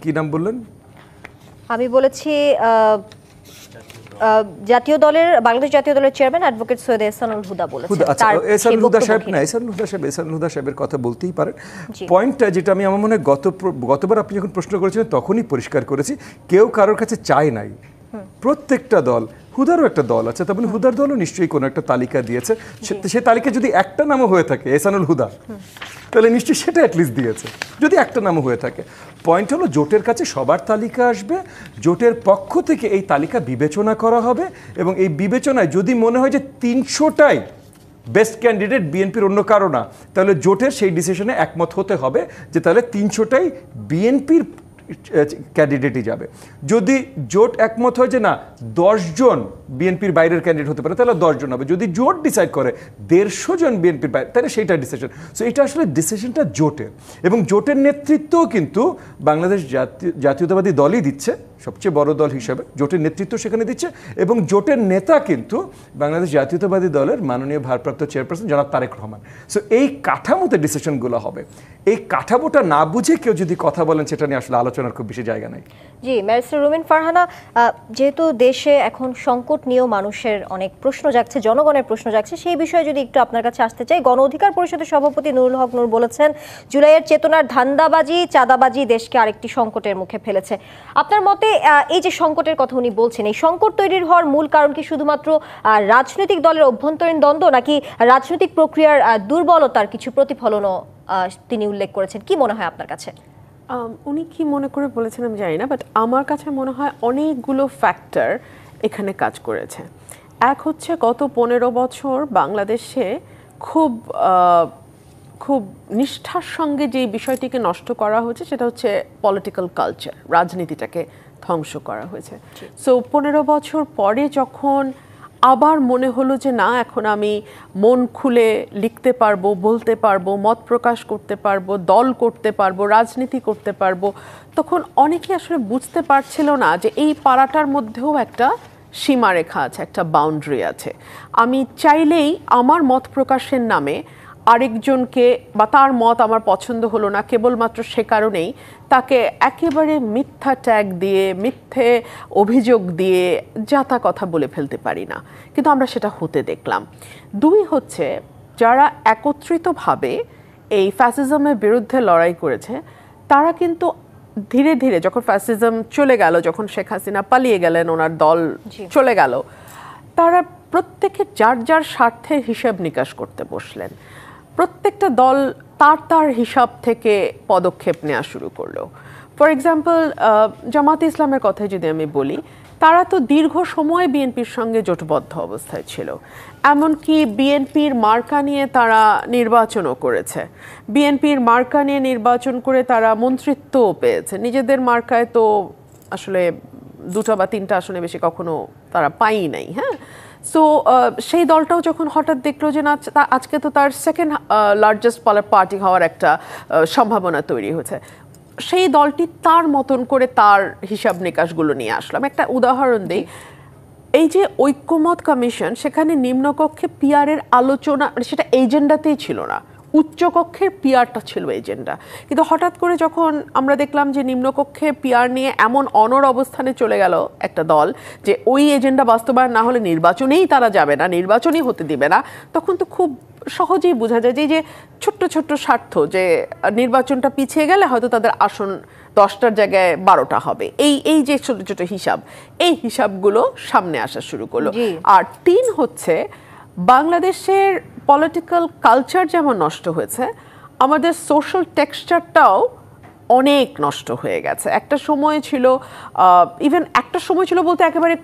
কি নাম বললেন? আমি বলেছি জাতীয় দলের, বাংলাদেশ জাতীয় দলের চেয়ারম্যান অ্যাডভোকেট সৈয়দ এহসানুল হুদা বলেছেন। এহসানুল হুদা সাহেব না, এহসানুল হুদা সাহেবের কথা বলতেই পারেন। পয়েন্টটা যেটা আমি আমার মনে হয় গতবার আপনি যখন প্রশ্ন করেছিলেন তখনই পরিষ্কার করেছি, কেউ কারোর কাছে চায় নাই। প্রত্যেকটা দল, হুদারও একটা দল আছে, তার মানে হুদার দলও নিশ্চয়ই কোনো একটা তালিকা দিয়েছে, সে তালিকা যদি একটা নামও হয়ে থাকে এহসানুল হুদা, তাহলে নিশ্চয়ই সেটা অ্যাটলিস্ট দিয়েছে, যদি একটা নামও হয়ে থাকে। পয়েন্ট হলো জোটের কাছে সবার তালিকা আসবে, জোটের পক্ষ থেকে এই তালিকা বিবেচনা করা হবে, এবং এই বিবেচনায় যদি মনে হয় যে 300টাই বেস্ট ক্যান্ডিডেট বিএনপির অন্য কারো না, তাহলে জোটের সেই ডিসিশনে একমত হতে হবে যে তাহলে 300টাই বিএনপির ক্যান্ডিডেটই যাবে। যদি জোট একমত হয় যে না 10 জন বিএনপির বাইরের ক্যান্ডিডেট হতে পারে, তাহলে 10 জন হবে। যদি জোট ডিসাইড করে 150 জন বিএনপির বাইরে, তাহলে সেইটা ডিসিশন। সো এটা আসলে ডিসিশনটা জোটের, এবং জোটের নেতৃত্বও কিন্তু বাংলাদেশ জাতীয়তাবাদী দলই দিচ্ছে, সবচেয়ে বড় দল হিসাবে জোটের নেতৃত্ব সেখানে দিচ্ছে, এবং জোটের নেতা কিন্তু বাংলাদেশ জাতীয়তাবাদী দলের মাননীয় ভারপ্রাপ্ত চেয়ারপারসন জনাব তারেক রহমান। সো এই কাঠামোতে ডিসিশনগুলো হবে। এই কাঠামোটা না বুঝে কেউ যদি কথা বলেন, সেটা নিয়ে আসলে আলোচনার খুব বেশি জায়গা নাই। জি, ম্যাজিস্ট্রেট রুমিন ফারহানা, যেহেতু দেশে এখন সংকট নিয়েও মানুষের অনেক প্রশ্ন জাগছে, জনগণের প্রশ্ন জাগছে, সেই বিষয়ে যদি একটু আপনার কাছে আসতে চাই। গণ অধিকার পরিষদের সভাপতি নুরুল হক নূর বলেছেন, জুলাইয়ের চেতনার ধান্দাবাজি, চাঁদাবাজি দেশকে আরেকটি সংকটের মুখে ফেলেছে। আপনার মতে এই যে সংকটের কথা উনি বলছেন, এই সংকট তৈরির হওয়ার মূল কারণ কি শুধুমাত্র রাজনৈতিক দলের অভ্যন্তরীণ দ্বন্দ্ব, নাকি রাজনৈতিক প্রক্রিয়ার দুর্বলতার কিছু প্রতিফলনও তিনি উল্লেখ করেছেন? কি মনে হয় আপনার কাছে? উনি কি মনে করে বলেছেন আমি জানি না, বাট আমার কাছে মনে হয় অনেকগুলো ফ্যাক্টর এখানে কাজ করেছে। এক হচ্ছে গত 15 বছর বাংলাদেশে খুব নিষ্ঠার সঙ্গে যে বিষয়টিকে নষ্ট করা হয়েছে সেটা হচ্ছে পলিটিক্যাল কালচার, রাজনীতিটাকে ধ্বংস করা হয়েছে। সো 15 বছর পরে যখন আবার মনে হলো যে না, এখন আমি মন খুলে লিখতে পারবো, বলতে পারবো, মত প্রকাশ করতে পারবো, দল করতে পারবো, রাজনীতি করতে পারবো, তখন অনেকে আসলে বুঝতে পারছিল না যে এই পাড়াটার মধ্যেও একটা সীমারেখা আছে, একটা বাউন্ডারি আছে। আমি চাইলেই আমার মত প্রকাশের নামে আরেকজনকে বা তার মত আমার পছন্দ হলো না কেবলমাত্র সে কারণেই তাকে একেবারে মিথ্যা ট্যাগ দিয়ে মিথ্যে অভিযোগ দিয়ে যা তা কথা বলে ফেলতে পারি না, কিন্তু আমরা সেটা হতে দেখলাম। দুই হচ্ছে যারা একত্রিতভাবে এই ফ্যাসিজমের বিরুদ্ধে লড়াই করেছে তারা কিন্তু ধীরে ধীরে যখন ফ্যাসিজম চলে গেল, যখন শেখ হাসিনা পালিয়ে গেলেন, ওনার দল চলে গেল, তারা প্রত্যেকে যার যার স্বার্থের হিসাব নিকাশ করতে বসলেন। প্রত্যেকটা দল তার তার হিসাব থেকে পদক্ষেপ নেওয়া শুরু করলো। ফর এক্সাম্পল জামাতে ইসলামের কথাই যদি আমি বলি, তারা তো দীর্ঘ সময় বিএনপির সঙ্গে জোটবদ্ধ অবস্থায় ছিল, এমনকি বিএনপির মার্কা নিয়ে তারা নির্বাচনও করেছে, বিএনপির মার্কা নিয়ে নির্বাচন করে তারা মন্ত্রিত্বও পেয়েছে। নিজেদের মার্কায় তো আসলে 2টা বা 3টা আসনে বেশি কখনো তারা পাই নাই। হ্যাঁ, সো সেই দলটাও যখন হঠাৎ দেখলো যে না, আজকে তো তার সেকেন্ড লার্জেস্ট পার্টি হওয়ার একটা সম্ভাবনা তৈরি হয়েছে, সেই দলটি তার মতন করে তার হিসাব নিকাশগুলো নিয়ে আসলাম। একটা উদাহরণ দিই, এই যে ঐক্যমত কমিশন, সেখানে নিম্নকক্ষে পিআরের আলোচনা সেটা এজেন্ডাতেই ছিল না, উচ্চকক্ষের পিআরটা ছিল এজেন্ডা। কিন্তু হঠাৎ করে যখন আমরা দেখলাম যে নিম্নকক্ষে পিআর নিয়ে এমন অনড় অবস্থানে চলে গেল একটা দল যে ওই এজেন্ডা বাস্তবায়ন না হলে নির্বাচনেই তারা যাবে না, নির্বাচনই হতে দিবে না, তখন তো খুব সহজেই বোঝা যায় যে ছোট্ট ছোট্ট স্বার্থ, যে নির্বাচনটা পিছিয়ে গেলে হয়তো তাদের আসন 10টার জায়গায় 12টা হবে, এই যে ছোট ছোট হিসাব, এই হিসাবগুলো সামনে আসা শুরু করলো। আর 3 হচ্ছে বাংলাদেশের পলিটিক্যাল কালচার যেমন নষ্ট হয়েছে, আমাদের সোশ্যাল টেক্সচারটাও অনেক নষ্ট হয়ে গেছে। একটা সময় ছিল, ইভেন একটা সময় ছিল বলতে একেবারে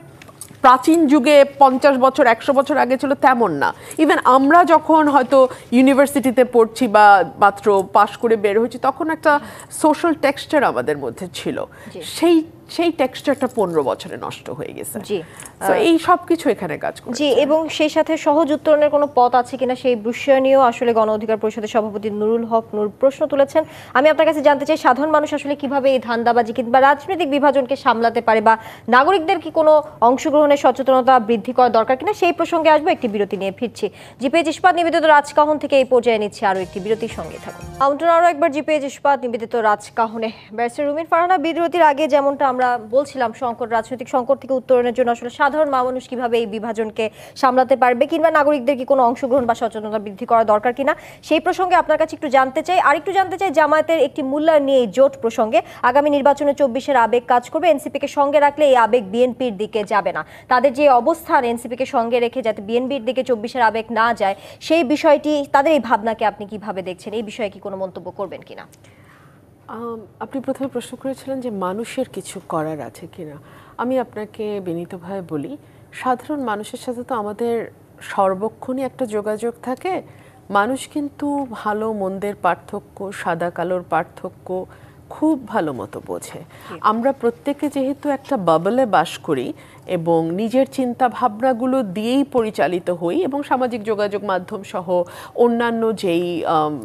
প্রাচীন যুগে 50 বছর 100 বছর আগে ছিল তেমন না। ইভেন আমরা যখন হয়তো ইউনিভার্সিটিতে পড়ছি বা মাত্র পাশ করে বের হয়েছি, তখন একটা সোশ্যাল টেক্সচার আমাদের মধ্যে ছিল, সেই টেক্সচারটা 15 বছরে নষ্ট হয়ে গেছে। এই সব কিছু এখানে কাজ করছে। জি, এবং সেই সাথে সহজ উত্তরণের কোনো পথ আছে কিনা সেই বিষয় নিয়েও আসলে গণ অধিকার পরিষদের সভাপতি নুরুল হক নূর প্রশ্ন তুলেছেন। আমি আপনার কাছে জানতে চাই, সাধারণ মানুষ আসলে কিভাবে এই ধান্দাবাজি কিংবা রাজনৈতিক বিভাজনকে সামলাতে পারে, বা নাগরিকদের কি কোনো অংশগ্রহণের সচেতনতা বৃদ্ধি করা দরকার কিনা, সেই প্রসঙ্গে আসবো। একটি বিরতি নিয়ে ফিরছি। জিপিএইচ ইস্পাত নিবেদিত রাজকাহন থেকে এই পর্যায়ে নিচ্ছে আরো একটি বিরতির সঙ্গে থাকুন। আমন্ত্রণ আরো একবার জিপিএইচ ইস্পাত নিবেদিত রাজকাহনে। ব্যারিস্টার রুমিন ফারহানা, বিরতির আগে যেমনটা আমরা বলছিলাম, রাজনৈতিক সংকট থেকে উত্তরণের জন্য আসলে সাধারণ মানুষ কিভাবে এই বিভাজনকে সামলাতে পারবে, কিংবা নাগরিকদের কি কোনো অংশগ্রহণ বা সচেতনতা বৃদ্ধি করা দরকার কিনা, সেই প্রসঙ্গে আপনার কাছে একটু জানতে চাই। আর একটু জানতে চাই জামায়াতের একটি মূল্যায়ন নিয়ে এই জোট প্রসঙ্গে। আগামী নির্বাচনে 24-এর আবেগ কাজ করবে, এনসিপিকে সঙ্গে রাখলে এই আবেগ বিএনপির দিকে যাবে না। তাদের যে অবস্থান এনসিপিকে সঙ্গে রেখে যাতে বিএনপির দিকে 24-এর আবেগ না যায়, সেই বিষয়টি, তাদের এই ভাবনাকে আপনি কিভাবে দেখছেন, এই বিষয়ে কি কোনো মন্তব্য করবেন কিনা? আপনি প্রথমে প্রশ্ন করেছিলেন যে মানুষের কিছু করার আছে কিনা। আমি আপনাকে বিনীতভাবে বলি, সাধারণ মানুষের সাথে তো আমাদের সর্বক্ষণই একটা যোগাযোগ থাকে। মানুষ কিন্তু ভালো মন্দের পার্থক্য, সাদা কালোর পার্থক্য খুব ভালো মতো বোঝে। আমরা প্রত্যেকে যেহেতু একটা বাবলে বাস করি এবং নিজের চিন্তা ভাবনাগুলো দিয়েই পরিচালিত হই, এবং সামাজিক যোগাযোগ মাধ্যম সহ অন্যান্য যেই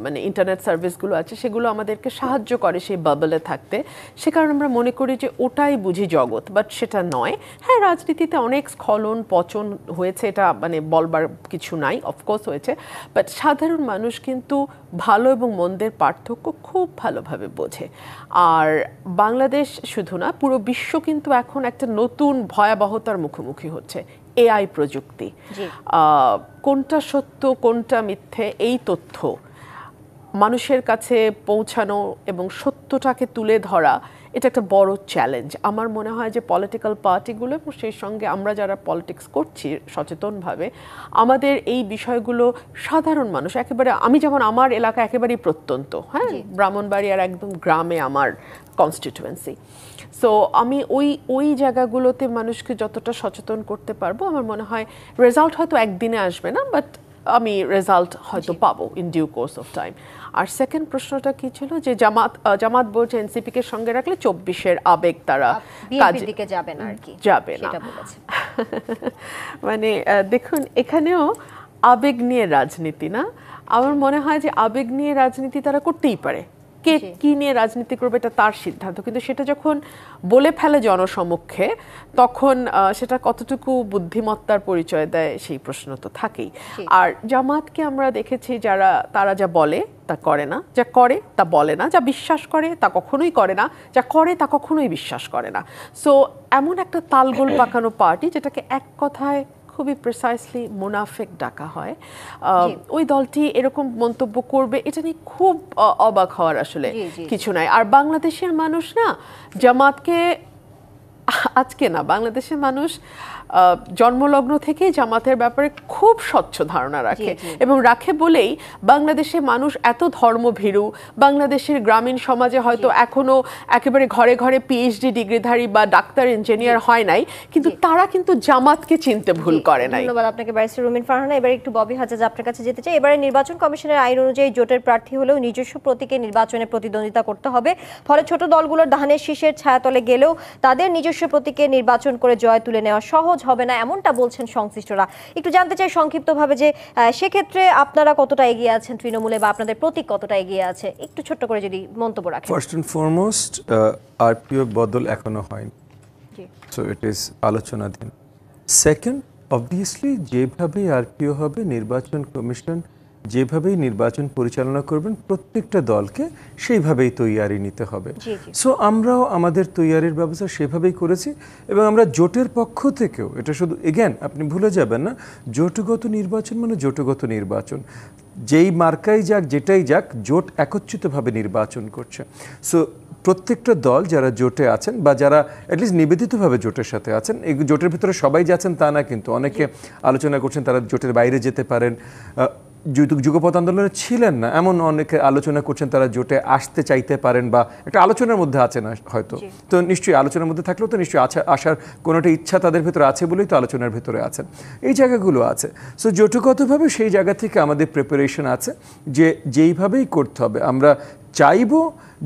মানে ইন্টারনেট সার্ভিসগুলো আছে সেগুলো আমাদেরকে সাহায্য করে সেই বাবলে থাকতে, সে কারণে আমরা মনে করি যে ওটাই বুঝি জগৎ, বাট সেটা নয়। হ্যাঁ, রাজনীতিতে অনেক স্খলন পচন হয়েছে, এটা মানে বলবার কিছু নাই, অফকোর্স হয়েছে, বাট সাধারণ মানুষ কিন্তু ভালো এবং মন্দের পার্থক্য খুব ভালোভাবে বোঝে। আর বাংলাদেশ শুধু না, পুরো বিশ্ব কিন্তু এখন একটা নতুন ভয়াবহতার মুখোমুখি হচ্ছে, এআই প্রযুক্তি। কোনটা সত্য কোনটা মিথ্যে এই তথ্য মানুষের কাছে পৌঁছানো এবং সত্যটাকে তুলে ধরা, এটা একটা বড় চ্যালেঞ্জ। আমার মনে হয় যে পলিটিক্যাল পার্টিগুলো এবং সেই সঙ্গে আমরা যারা পলিটিক্স করছি সচেতনভাবে, আমাদের এই বিষয়গুলো সাধারণ মানুষ একেবারে, আমি যেমন আমার এলাকা একেবারেই প্রত্যন্ত, হ্যাঁ, ব্রাহ্মণবাড়িয়ার একদম গ্রামে আমার কনস্টিটুয়েন্সি, সো আমি ওই জায়গাগুলোতে মানুষকে যতটা সচেতন করতে পারবো, আমার মনে হয় রেজাল্ট হয়তো একদিনে আসবে না, বাট আমি রেজাল্ট হয়তো পাবো in due course of time. আর সেকেন্ড প্রশ্নটা কি ছিল যে জামাত বলছে এনসিপিকে সঙ্গে রাখলে 24-এর আবেগ তারা বিএনপির দিকে যাবে না, আর কি যাবে না। মানে দেখুন, এখানেও আবেগ নিয়ে রাজনীতি না, আমার মনে হয় যে আবেগ নিয়ে রাজনীতি তারা করতেই পারে, কে কি নিয়ে রাজনীতি করবে এটা তার সিদ্ধান্ত, কিন্তু সেটা যখন বলে ফেলে জনসমক্ষে তখন সেটা কতটুকু বুদ্ধিমত্তার পরিচয় দেয় সেই প্রশ্ন তো থাকেই। আর জামাতকে আমরা দেখেছি তারা যা বলে তা করে না, যা করে তা বলে না, যা বিশ্বাস করে তা কখনোই করে না, যা করে তা কখনোই বিশ্বাস করে না। সো এমন একটা তালগোল পাকানো পার্টি যেটাকে এক কথায় খুবই প্রিসাইসলি মুনাফেক ডাকা হয়, ওই দলটি এরকম মন্তব্য করবে এটা নিয়ে খুব অবাক হওয়ার আসলে কিছু নাই। আর বাংলাদেশের মানুষ না জামাতকে আজকে না, বাংলাদেশের মানুষ জন্মলগ্ন থেকে জামাতের ব্যাপারে খুব স্বচ্ছ ধারণা রাখে, এবং রাখে বলেই বাংলাদেশে মানুষ এত ধর্মভীরু। বাংলাদেশের গ্রামীণ সমাজে হয়তো এখনো একেবারে ঘরে ঘরে পিএইচডি ডিগ্রিধারী বা ডাক্তার ইঞ্জিনিয়ার হয় নাই, কিন্তু তারা কিন্তু জামাতকে চিনতে ভুল করে নাই। ধন্যবাদ আপনাকে ব্যারিস্টার রুমিন ফারহানা। এবার একটু ববি হাজাজ আপনার কাছে যেতে চাই। এবারে নির্বাচন কমিশনের আইন অনুযায়ী জোটের প্রার্থী হলেও নিজস্ব প্রতীকে নির্বাচনে প্রতিদ্বন্দ্বিতা করতে হবে। ফলে ছোট দলগুলোর ধানের শীষের ছায়াতলে গেলেও তাদের নিজস্ব প্রতীকে নির্বাচন করে জয় তুলে নেওয়া সহজ হবে না, এমনটা বলছেন সংশ্লিষ্টরা। একটু জানতে চাই সংক্ষিপ্তভাবে যে সেক্ষেত্রে আপনারা কতটা এগিয়ে আছেন তৃণমূলে, বা আপনাদের প্রতীক কতটা এগিয়ে আছে, একটু ছোট্ট করে যদি মন্তব্য রাখেন। ফার্স্ট এন্ড ফরমোস্ট আরপিও বদল এখনো হয়নি, সো ইট ইজ আলোচনাধীন। সেকেন্ড, অবভিয়াসলি যেভাবে আরপিও হবে, নির্বাচন কমিশন যেভাবেই নির্বাচন পরিচালনা করবেন প্রত্যেকটা দলকে সেইভাবেই তৈয়ারি নিতে হবে। সো আমরাও আমাদের তৈয়ারির ব্যবস্থা সেভাবেই করেছি, এবং আমরা জোটের পক্ষ থেকেও এটা শুধু এগেন আপনি ভুলে যাবেন না, জোটগত নির্বাচন মানে জোটগত নির্বাচন, যেই মার্কাই যাক যেটাই যাক জোট একত্রিতভাবে নির্বাচন করছে। সো প্রত্যেকটা দল যারা জোটে আছেন বা যারা অ্যাটলিস্ট নিবেদিতভাবে জোটের সাথে আছেন, এই জোটের ভিতরে সবাই যাচ্ছেন তা না, কিন্তু অনেকে আলোচনা করছেন তারা জোটের বাইরে যেতে পারেন, যুগপৎ আন্দোলনে ছিলেন না এমন অনেকে আলোচনা করছেন তারা জোটে আসতে চাইতে পারেন, বা একটা আলোচনার মধ্যে আছে না হয়তো, তো নিশ্চয়ই আলোচনার মধ্যে থাকলেও তো নিশ্চয়ই আসার কোনো একটা ইচ্ছা তাদের ভিতরে আছে বলেই তো আলোচনার ভিতরে আছেন, এই জায়গাগুলো আছে। সো জোটগতভাবে সেই জায়গা থেকে আমাদের প্রিপারেশন আছে যে যেইভাবেই করতে হবে। আমরা চাইবো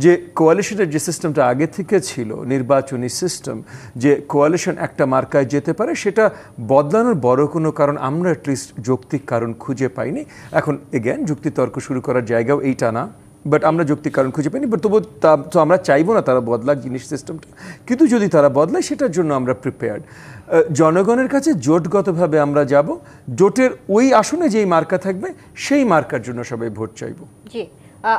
যে কোয়ালিশনের যে সিস্টেমটা আগে থেকে ছিল, নির্বাচনী সিস্টেম, যে কোয়ালিশন একটা মার্কায় যেতে পারে, সেটা বদলানোর বড় কোনো কারণ আমরা অ্যাটলিস্ট যৌক্তিক কারণ খুঁজে পাইনি। এখন এগেন যুক্তিতর্ক শুরু করার জায়গাও এইটা না, বাট আমরা যৌক্তিক কারণ খুঁজে পাইনি, বাট তবু তো আমরা চাইবো না তারা বদলাক জিনিস সিস্টেমটা, কিন্তু যদি তারা বদলায় সেটার জন্য আমরা প্রিপেয়ার্ড। জনগণের কাছে জোটগতভাবে আমরা যাব, জোটের ওই আসনে যেই মার্কা থাকবে সেই মার্কার জন্য সবাই ভোট চাইবো। জি,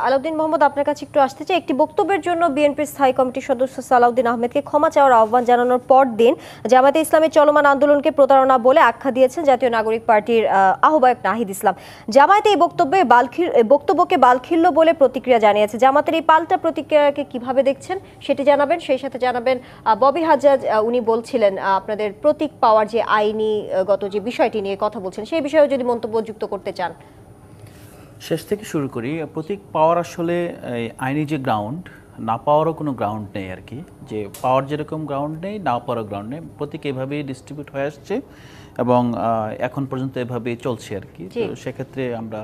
আলাউদ্দিন মোহাম্মদ আপনার কাছে একটু আসতে চাই। একটি বক্তব্যের জন্য বিএনপির স্থায়ী কমিটির সদস্য সালাউদ্দিন আহমেদকে ক্ষমা চাওয়ার আহ্বান জানানোর পর দিন জামায়াতে ইসলামের চলমান আন্দোলনকে প্রতারণা বলে আখ্যা দিয়েছেন জাতীয় নাগরিক পার্টির আহ্বায়ক নাহিদ ইসলাম। জামায়াতে এই বক্তব্যকে বালখিল্য বলে প্রতিক্রিয়া জানিয়েছে। জামাতের এই পাল্টা প্রতিক্রিয়াকে কিভাবে দেখছেন সেটি জানাবেন, সেই সাথে জানাবেন ববি হাজাজ উনি বলছিলেন আপনাদের প্রতীক পাওয়ার যে আইনিগত যে বিষয়টি নিয়ে কথা বলছেন সেই বিষয়ে যদি মন্তব্য যুক্ত করতে চান। শেষ থেকে শুরু করি। প্রতীক পাওয়ার আসলে আইনি যে গ্রাউন্ড, না পাওয়ারও কোনো গ্রাউন্ড নেই আর কি, যে পাওয়ার যেরকম গ্রাউন্ড নেই না পাওয়ারও গ্রাউন্ড নেই। প্রতীক এভাবেই ডিস্ট্রিবিউট হয়ে আসছে এবং এখন পর্যন্ত এভাবেই চলছে আর কি। তো সেক্ষেত্রে আমরা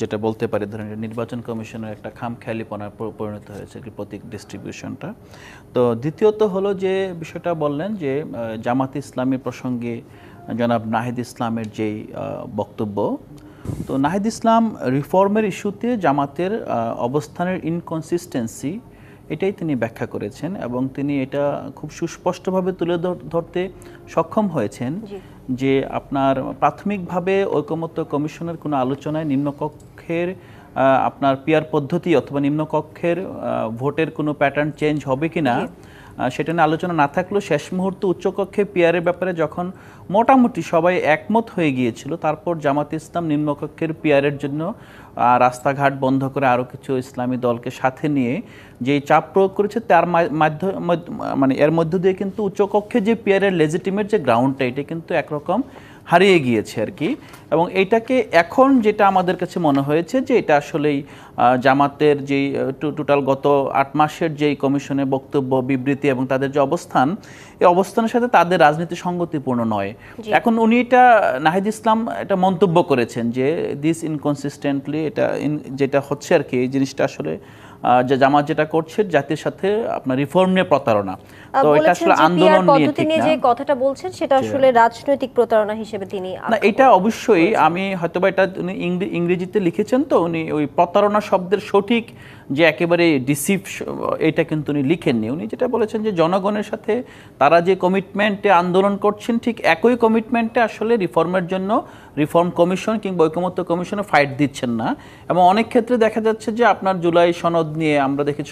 যেটা বলতে পারি, ধরেন নির্বাচন কমিশনের একটা খামখেয়ালিপনায় পরিণত হয়েছে কি প্রতীক ডিস্ট্রিবিউশনটা। তো দ্বিতীয়ত হলো যে বিষয়টা বললেন যে জামাত ইসলামী প্রসঙ্গে জনাব নাহিদ ইসলামের যেই বক্তব্য, তো নাহিদ ইসলাম রিফর্মের ইস্যুতে জামাতের অবস্থানের ইনকনসিস্টেন্সি এটাই তিনি ব্যাখ্যা করেছেন, এবং তিনি এটা খুব সুস্পষ্টভাবে তুলে ধরতে সক্ষম হয়েছেন যে আপনার প্রাথমিকভাবে ঐকমত্য কমিশনের কোনো আলোচনায় নিম্নকক্ষের আপনার পিয়ার পদ্ধতি অথবা নিম্নকক্ষের ভোটের কোনো প্যাটার্ন চেঞ্জ হবে কি না সেটা নিয়ে আলোচনা না থাকলেও শেষ মুহূর্তে উচ্চকক্ষে পিয়ারের ব্যাপারে যখন মোটামুটি সবাই একমত হয়ে গিয়েছিল, তারপর জামাত ইসলাম নিম্নকক্ষের পিয়ারের জন্য রাস্তাঘাট বন্ধ করে আরও কিছু ইসলামী দলকে সাথে নিয়ে যেই চাপ প্রয়োগ করেছে তার মানে এর মধ্য দিয়ে কিন্তু উচ্চকক্ষে যে পিয়ারের লেজিটিমেট যে গ্রাউন্ডটা এটা কিন্তু একরকম হারিয়ে গিয়েছে আর কি। এবং এইটাকে এখন যেটা আমাদের কাছে মনে হয়েছে যে এটা আসলেই জামাতের যেই টোটাল গত 8 মাসের যেই কমিশনের বক্তব্য বিবৃতি এবং তাদের যে অবস্থান, এই অবস্থানের সাথে তাদের রাজনীতি সঙ্গতিপূর্ণ নয়। এখন উনি এটা নাহিদ ইসলাম এটা মন্তব্য করেছেন যে দিস ইনকনসিস্টেন্টলি এটা যেটা হচ্ছে আর কি, এই জিনিসটা আসলে যে জামাত যেটা করছে জাতির সাথে আপনার রিফর্ম নিয়ে প্রতারণা, তো এটা আসলে আন্দোলন নিয়ে ঠিক না। যে কথাটা বলছেন সেটা আসলে রাজনৈতিক প্রতারণা হিসেবে তিনি না, এটা অবশ্যই আমি হয়তোবা এটা উনি ইংরেজিতে লিখেছেন, তো উনি ওই প্রতারণা শব্দের সঠিক যে একেবারে ডিসিভ, এটা কিন্তু উনি লিখেননি। উনি যেটা বলেছেন যে জনগণের সাথে তারা যে কমিটমেন্টে আন্দোলন করছেন ঠিক একই কমিটমেন্টে আসলে রিফর্মের জন্য রিফর্ম কমিশন কিংবা ঐকমত্য কমিশনে ফাইট দিচ্ছেন না। এবং অনেক ক্ষেত্রে দেখা যাচ্ছে যে আপনার জুলাই সনদ নিয়ে আমরা দেখি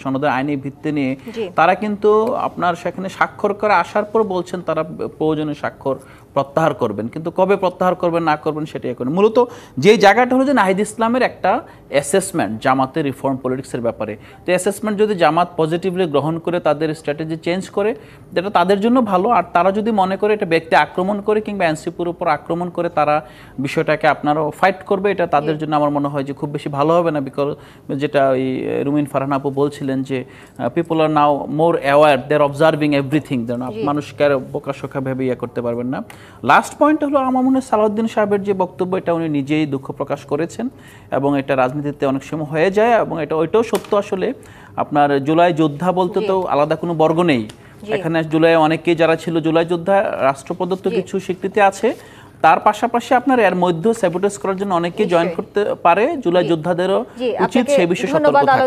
সনদের আইনি ভিত্তি নিয়ে তারা কিন্তু আপনার সেখানে স্বাক্ষর করে আসার পর বলছেন তারা প্রয়োজনীয় স্বাক্ষর প্রত্যাহার করবেন, কিন্তু কবে প্রত্যাহার করবেন না করবেন সেটাই এখন মূলত যে জায়গাটা হলো যে নাহিদ ইসলামের একটা অ্যাসেসমেন্ট জামাতের রিফর্ম পলিটিক্সের ব্যাপারে। তো অ্যাসেসমেন্ট যদি জামাত পজিটিভলি গ্রহণ করে তাদের স্ট্র্যাটেজি চেঞ্জ করে, যেটা তাদের জন্য ভালো। আর তারা যদি মনে করে এটা ব্যক্তি আক্রমণ করে কিংবা এনসিপির উপর আক্রমণ করে তারা বিষয়টাকে আপনারাও ফাইট করবে, এটা তাদের জন্য আমার মনে হয় যে খুব বেশি ভালো হবে না। বিকজ যেটা ওই রুমিন ফারহান আপু বলছিলেন যে পিপল আর নাও মোর অ্যাওয়ার, দে আর অবজার্ভিং এভরিথিং, মানুষকে আর বোকাশোকা ভেবে ইয়ে করতে পারবেন না। লাস্ট পয়েন্ট হলো আমার মনে হয় সালাউদ্দিন সাহেবের যে বক্তব্য, এটা উনি নিজেই দুঃখ প্রকাশ করেছেন এবং এটা রাজনীতিতে অনেক সময় হয়ে যায় এবং ওইটাও সত্য। আসলে আপনার জুলাই যোদ্ধা বলতে তো আলাদা কোনো বর্গ নেই এখানে। জুলাই অনেকেই যারা ছিল জুলাই যোদ্ধা, রাষ্ট্রপ্রদত্ত কিছু স্বীকৃতি আছে, তার পাশাপাশি আপনার এর মধ্যে স্যাবোটেজ করার জন্য অনেকেই জয়েন করতে পারে। জুলাই যোদ্ধাদেরও উচিত সেই বিষয়ে সতর্ক থাকা।